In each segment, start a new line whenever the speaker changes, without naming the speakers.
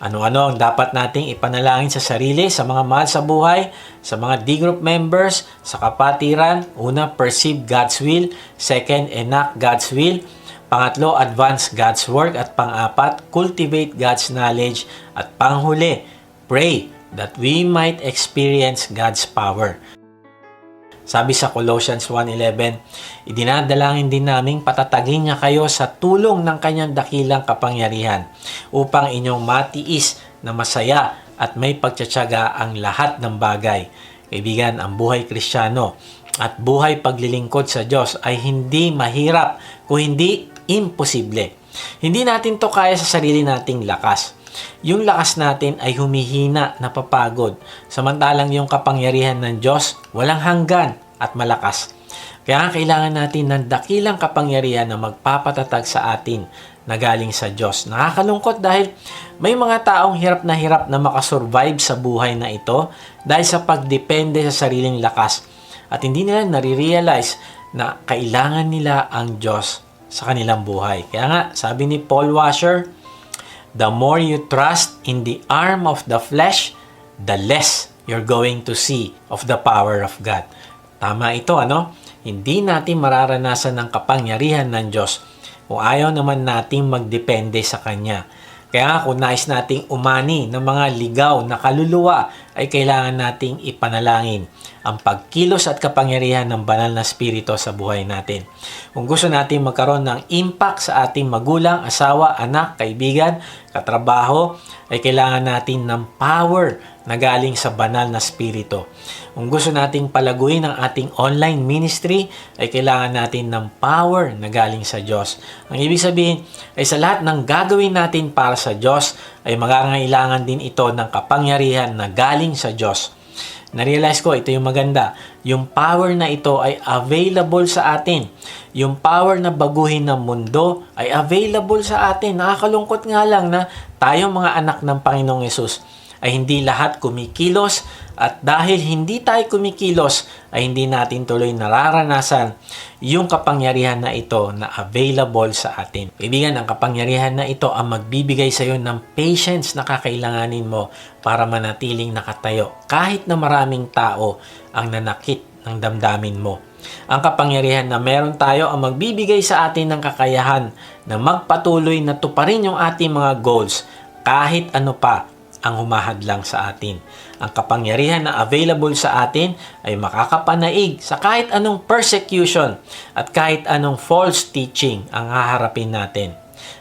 Ano-ano ang dapat nating ipanalangin sa sarili, sa mga mahal sa buhay, sa mga D-group members, sa kapatiran? Una, perceive God's will. Second, enact God's will. Pangatlo, advance God's work. At pang-apat, cultivate God's knowledge. At panghuli, pray that we might experience God's power. Sabi sa Colossians 1:11, idinadalangin din naming patatagin niya kayo sa tulong ng kanyang dakilang kapangyarihan upang inyong matiis na masaya at may pagtsatsaga ang lahat ng bagay. Kaibigan, ang buhay Kristiyano at buhay paglilingkod sa Diyos ay hindi mahirap kung hindi imposible. Hindi natin to kaya sa sarili nating lakas. Yung lakas natin ay humihina, napapagod. Samantalang yung kapangyarihan ng Diyos, walang hanggan at malakas. Kaya kailangan natin ng dakilang kapangyarihan na magpapatatag sa atin na galing sa Diyos. Nakakalungkot dahil may mga taong hirap na makasurvive sa buhay na ito dahil sa pagdepende sa sariling lakas. At hindi nila nare-realize na kailangan nila ang Diyos sa kanilang buhay. Kaya nga, sabi ni Paul Washer, the more you trust in the arm of the flesh, the less you're going to see of the power of God. Tama ito, ano? Hindi natin mararanasan ng kapangyarihan ng Diyos kung ayaw naman nating magdepende sa Kanya. Kaya kung nais nating umani ng mga ligaw na kaluluwa, ay kailangan nating ipanalangin ang pagkilos at kapangyarihan ng banal na spirito sa buhay natin. Kung gusto natin magkaroon ng impact sa ating magulang, asawa, anak, kaibigan, katrabaho, ay kailangan natin ng power na galing sa banal na spirito. Kung gusto nating palaguin ang ating online ministry, ay kailangan natin ng power na galing sa Diyos. Ang ibig sabihin ay sa lahat ng gagawin natin para sa Diyos, ay magangailangan din ito ng kapangyarihan na galing sa Diyos. Na-realize ko, ito yung maganda. Yung power na ito ay available sa atin. Yung power na baguhin ng mundo ay available sa atin. Nakakalungkot nga lang na tayong mga anak ng Panginoong Yesus ay hindi lahat kumikilos, at dahil hindi tayo kumikilos ay hindi natin tuloy nararanasan yung kapangyarihan na ito na available sa atin. Kaibigan, ang kapangyarihan na ito ang magbibigay sa iyo ng patience na kakailanganin mo para manatiling nakatayo kahit na maraming tao ang nanakit ng damdamin mo. Ang kapangyarihan na meron tayo ang magbibigay sa atin ng kakayahan na magpatuloy na tuparin yung ating mga goals kahit ano pa ang humahadlang sa atin. Ang kapangyarihan na available sa atin ay makakapanaig sa kahit anong persecution at kahit anong false teaching ang haharapin natin.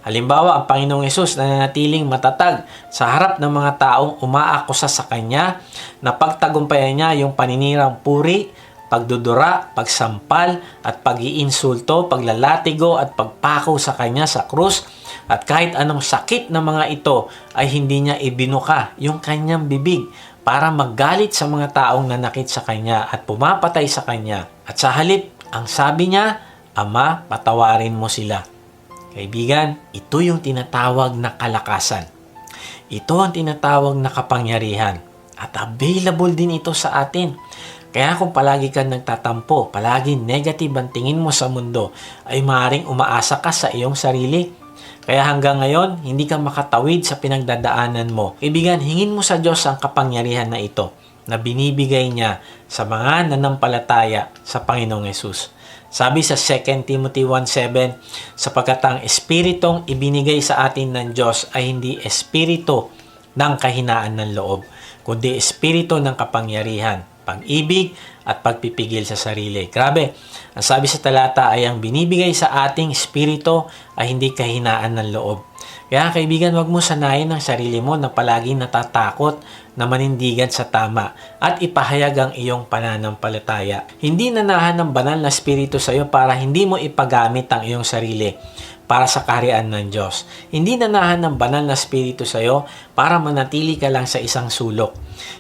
Halimbawa, ang Panginoong Yesus na nanatiling matatag sa harap ng mga taong umaakusa sa Kanya, na pagtagumpayan niya yung paninirang puri, pagdudura, pagsampal at pag-iinsulto, paglalatigo at pagpako sa Kanya sa krus. At kahit anong sakit na mga ito ay hindi niya ibinuka yung kanyang bibig para maggalit sa mga taong nanakit sa kanya at pumapatay sa kanya. At sa halip, ang sabi niya, Ama, patawarin mo sila. Kaibigan, ito yung tinatawag na kalakasan. Ito ang tinatawag na kapangyarihan. At available din ito sa atin. Kaya kung palagi kang nagtatampo, palagi negative ang tingin mo sa mundo, ay maaaring umaasa ka sa iyong sarili. Kaya hanggang ngayon, hindi ka makatawid sa pinagdadaanan mo. Kaibigan, hingin mo sa Diyos ang kapangyarihan na ito na binibigay niya sa mga nanampalataya sa Panginoong Yesus. Sabi sa 2 Timothy 1:7, sapagkat ang espiritong ibinigay sa atin ng Diyos ay hindi espiritu ng kahinaan ng loob, kundi espiritu ng kapangyarihan, pag-ibig at pagpipigil sa sarili. Grabe, ang sabi sa talata ay ang binibigay sa ating espiritu ay hindi kahinaan ng loob. Kaya kaibigan, wag mo sanayin ang sarili mo na palaging natatakot na manindigan sa tama at ipahayag ang iyong pananampalataya. Hindi nanahan ng banal na espiritu sa iyo para hindi mo ipagamit ang iyong sarili para sa kaharian ng Diyos. Hindi nanahan ng banal na espiritu sa iyo para manatili ka lang sa isang sulok.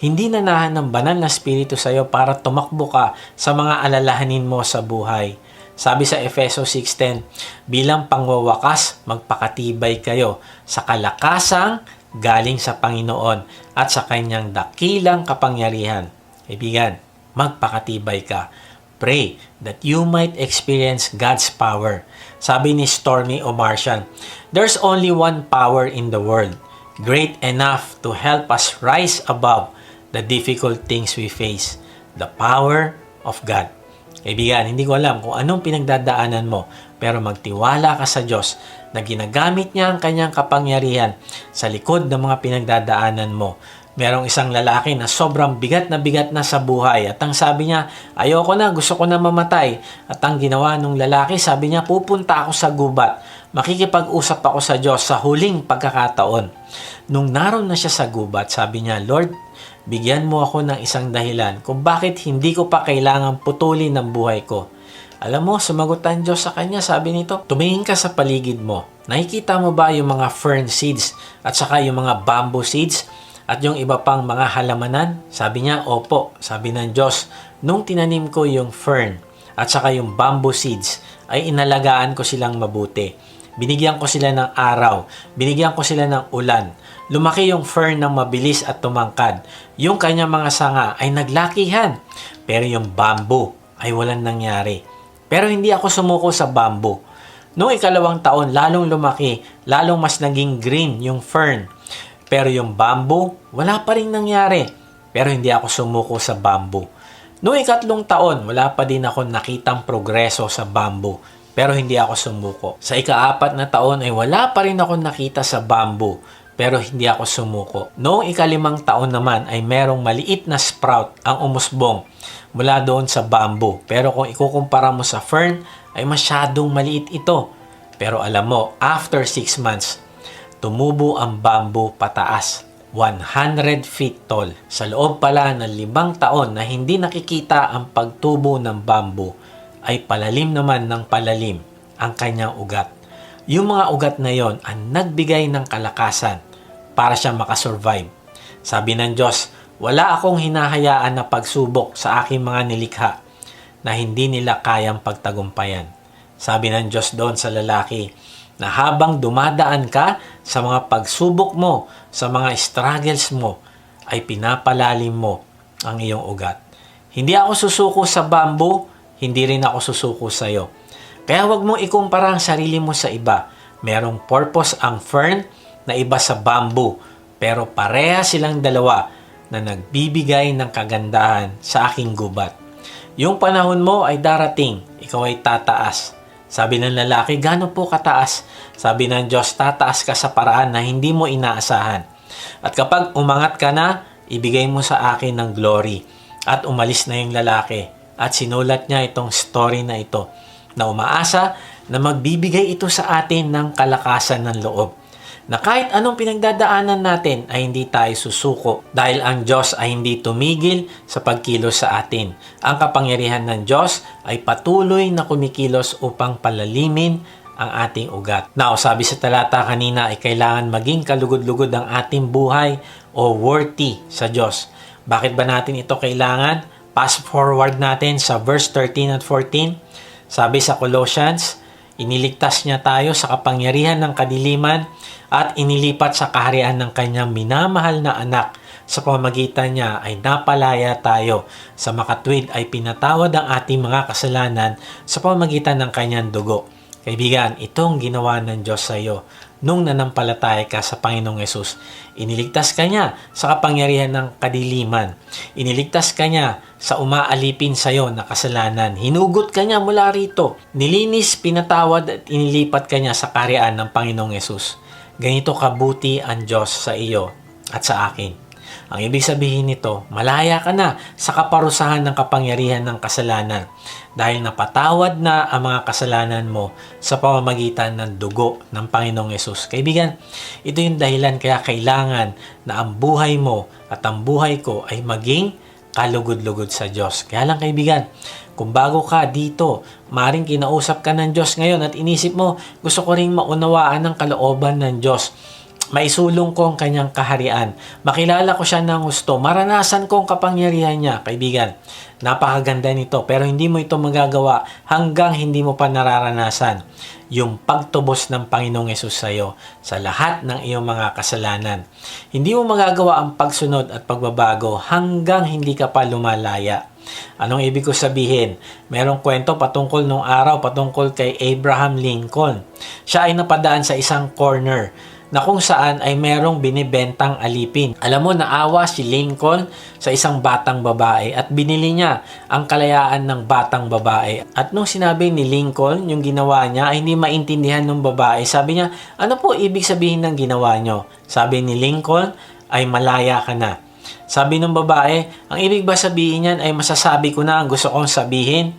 Hindi nanahan ng banal na espiritu sa iyo para tumakbo ka sa mga alalahanin mo sa buhay. Sabi sa Efeso 6:10, bilang pangwawakas, magpakatibay kayo sa kalakasang galing sa Panginoon at sa kanyang dakilang kapangyarihan. Kaibigan, magpakatibay ka. Pray that you might experience God's power. Sabi ni Stormy Omartian, there's only one power in the world. great enough to help us rise above the difficult things we face. The power of God. Kaibigan, hindi ko alam kung anong pinagdadaanan mo, pero magtiwala ka sa Diyos na ginagamit niya ang kanyang kapangyarihan sa likod ng mga pinagdadaanan mo. Merong isang lalaki na sobrang bigat na sa buhay at ang sabi niya, ayoko na, gusto ko na mamatay. At ang ginawa ng lalaki, sabi niya, pupunta ako sa gubat. Makikipag-usap ako sa Diyos sa huling pagkakataon. Nung naroon na siya sa gubat, sabi niya, Lord, bigyan mo ako ng isang dahilan kung bakit hindi ko pa kailangang putulin ang buhay ko. Alam mo, sumagot ang Diyos sa kanya, sabi nito, tumingin ka sa paligid mo. Nakikita mo ba yung mga fern seeds at saka yung mga bamboo seeds? At yung iba pang mga halamanan? Sabi niya, opo. Sabi ng Diyos, nung tinanim ko yung fern at saka yung bamboo seeds, ay inalagaan ko silang mabuti. Binigyan ko sila ng araw. Binigyan ko sila ng ulan. Lumaki yung fern ng mabilis at tumangkad. Yung kanyang mga sanga ay naglakihan. Pero yung bamboo ay walang nangyari. Pero hindi ako sumuko sa bamboo. Noong 2nd taon, lalong lumaki, lalong mas naging green yung fern. Pero yung bamboo, wala pa rin nangyari. Pero hindi ako sumuko sa bamboo. Noong 3rd taon, wala pa din ako nakitang progreso sa bamboo. Pero hindi ako sumuko. Sa 4th na taon ay wala pa rin ako nakita sa bamboo. Pero hindi ako sumuko. Noong 5th taon naman ay merong maliit na sprout ang umusbong mula doon sa bamboo. Pero kung ikukumpara mo sa fern, ay masyadong maliit ito. Pero alam mo, after 6 months, tumubo ang bamboo pataas, 100 feet tall. Sa loob pala ng 5 taon na hindi nakikita ang pagtubo ng bamboo, ay palalim naman ng palalim ang kanyang ugat. Yung mga ugat na yon ang nagbigay ng kalakasan para siya makasurvive. Sabi ng Diyos, wala akong hinahayaan na pagsubok sa aking mga nilikha na hindi nila kayang pagtagumpayan. Sabi ng Diyos doon sa lalaki, na habang dumadaan ka sa mga pagsubok mo, sa mga struggles mo, ay pinapalalim mo ang iyong ugat. Hindi ako susuko sa bamboo, hindi rin ako susuko sa iyo. Kaya huwag mong ikumpara ang sarili mo sa iba. Merong purpose ang fern na iba sa bamboo, pero pareha silang dalawa na nagbibigay ng kagandahan sa aking gubat. Yung panahon mo ay darating, ikaw ay tataas. Sabi ng lalaki, gaano po kataas? Sabi ng Diyos, tataas ka sa paraan na hindi mo inaasahan. At kapag umangat ka na, ibigay mo sa akin ng glory. At umalis na yung lalaki. At sinulat niya itong story na ito, na umaasa na magbibigay ito sa atin ng kalakasan ng loob. Na kahit anong pinagdadaanan natin ay hindi tayo susuko dahil ang Diyos ay hindi tumigil sa pagkilos sa atin. Ang kapangyarihan ng Diyos ay patuloy na kumikilos upang palalimin ang ating ugat. Now, sabi sa talata kanina ay kailangan maging kalugod-lugod ang ating buhay o worthy sa Diyos. Bakit ba natin ito kailangan? Pass forward natin sa verse 13 at 14. Sabi sa Colossians, iniligtas niya tayo sa kapangyarihan ng kadiliman at inilipat sa kaharian ng kanyang minamahal na anak. Sa pamamagitan niya ay napalaya tayo. Sa makatwid ay pinatawad ang ating mga kasalanan sa pamamagitan ng kanyang dugo. Kaibigan, itong ginawa ng Diyos sa iyo nung nanampalataya ka sa Panginoong Yesus. Iniligtas ka niya sa kapangyarihan ng kadiliman. Iniligtas ka niya sa umaalipin sa iyo na kasalanan. Hinugot ka niya mula rito. Nilinis, pinatawad at inilipat ka niya sa kaharian ng Panginoong Yesus. Ganito kabuti ang Diyos sa iyo at sa akin. Ang ibig sabihin nito, malaya ka na sa kaparusahan ng kapangyarihan ng kasalanan dahil napatawad na ang mga kasalanan mo sa pamamagitan ng dugo ng Panginoong Yesus. Kaibigan, ito yung dahilan kaya kailangan na ang buhay mo at ang buhay ko ay maging kalugod-lugod sa Diyos. Kaya lang kaibigan, kung bago ka dito, maring kinausap ka ng Diyos ngayon at inisip mo, gusto ko rin maunawaan ang kalooban ng Diyos. Maisulong ko ang kanyang kaharian. Makilala ko siya ng gusto. Maranasan ko ang kapangyarihan niya. Kaibigan, napakaganda nito. Pero hindi mo ito magagawa hanggang hindi mo pa nararanasan yung pagtubos ng Panginoong Yesus sa iyo sa lahat ng iyong mga kasalanan. Hindi mo magagawa ang pagsunod at pagbabago hanggang hindi ka pa lumalaya. Anong ibig ko sabihin? Merong kwento patungkol nung araw patungkol kay Abraham Lincoln. Siya ay napadaan sa isang corner na kung saan ay merong binibentang alipin. Alam mo, naawa si Lincoln sa isang batang babae at binili niya ang kalayaan ng batang babae. At nung sinabi ni Lincoln yung ginawa niya ay hindi maintindihan ng babae. Sabi niya, ano po ibig sabihin ng ginawa niyo? Sabi ni Lincoln, ay malaya ka na. Sabi ng babae, ang ibig ba sabihin niyan ay masasabi ko na ang gusto kong sabihin?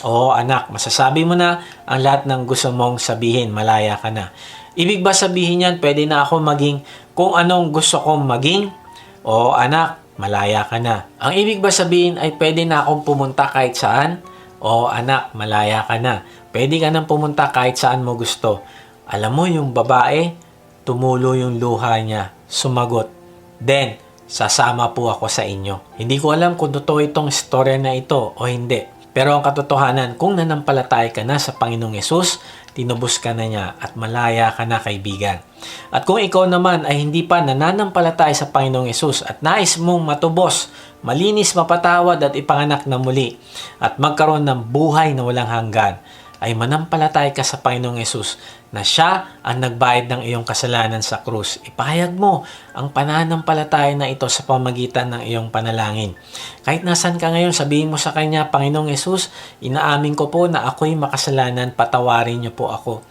Oo anak, masasabi mo na ang lahat ng gusto mong sabihin, malaya ka na. Ibig ba sabihin niyan, pwede na ako maging kung anong gusto kong maging? Oo anak, malaya ka na. Ang ibig ba sabihin ay pwede na akong pumunta kahit saan? Oo anak, malaya ka na. Pwede ka nang pumunta kahit saan mo gusto. Alam mo yung babae, tumulo yung luha niya, sumagot. Then, sasama po ako sa inyo. Hindi ko alam kung totoo itong storya na ito o hindi. Pero ang katotohanan, kung nanampalataya ka na sa Panginoong Yesus, tinubos ka na niya at malaya ka na kaibigan. At kung ikaw naman ay hindi pa nananampalataya sa Panginoong Yesus at nais mong matubos, malinis, mapatawad at ipanganak na muli at magkaroon ng buhay na walang hanggan, ay manampalataya ka sa Panginoong Yesus na siya ang nagbayad ng iyong kasalanan sa krus. Ipahayag mo ang pananampalataya na ito sa pamagitan ng iyong panalangin. Kahit nasan ka ngayon, sabihin mo sa Kanya, Panginoong Yesus, inaamin ko po na ako'y makasalanan, patawarin niyo po ako.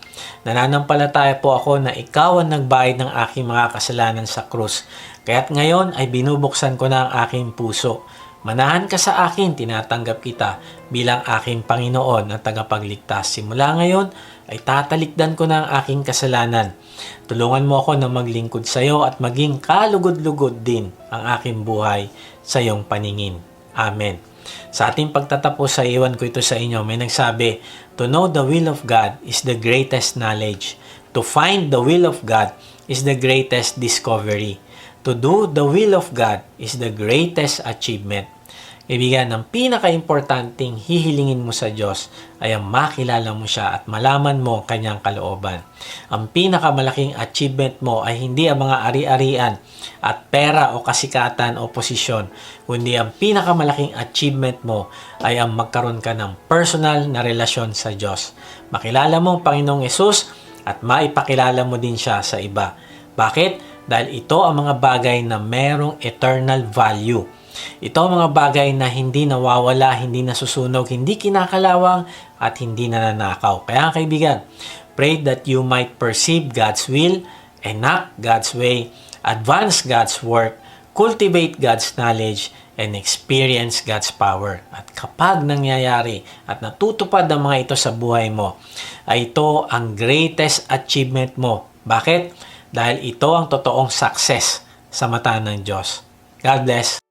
Nananampalataya po ako na ikaw ang nagbayad ng aking mga kasalanan sa krus. Kaya't ngayon ay binubuksan ko na ang aking puso. Manahan ka sa akin, tinatanggap kita bilang aking Panginoon at tagapagligtas. Simula ngayon ay tatalikdan ko na ang aking kasalanan. Tulungan mo ako na maglingkod sa iyo at maging kalugod-lugod din ang aking buhay sa iyong paningin. Amen. Sa ating pagtatapos, sa iwan ko ito sa inyo, may nagsabi, to know the will of God is the greatest knowledge. To find the will of God is the greatest discovery. To do the will of God is the greatest achievement. Kaibigan, ang pinaka-importanting hihilingin mo sa Diyos ay ang makilala mo siya at malaman mo ang kanyang kalooban. Ang pinakamalaking achievement mo ay hindi ang mga ari-arian at pera o kasikatan o posisyon, kundi ang pinakamalaking achievement mo ay ang magkaroon ka ng personal na relasyon sa Diyos. Makilala mo ang Panginoong Yesus at maipakilala mo din siya sa iba. Bakit? Dahil ito ang mga bagay na merong eternal value. Ito ang mga bagay na hindi nawawala, hindi nasusunog, hindi kinakalawang, at hindi nananakaw. Kaya kaibigan, pray that you might perceive God's will, enact God's way, advance God's work, cultivate God's knowledge, and experience God's power. At kapag nangyayari at natutupad ang mga ito sa buhay mo, ay ito ang greatest achievement mo. Bakit? Dahil ito ang totoong success sa mata ng Diyos. God bless.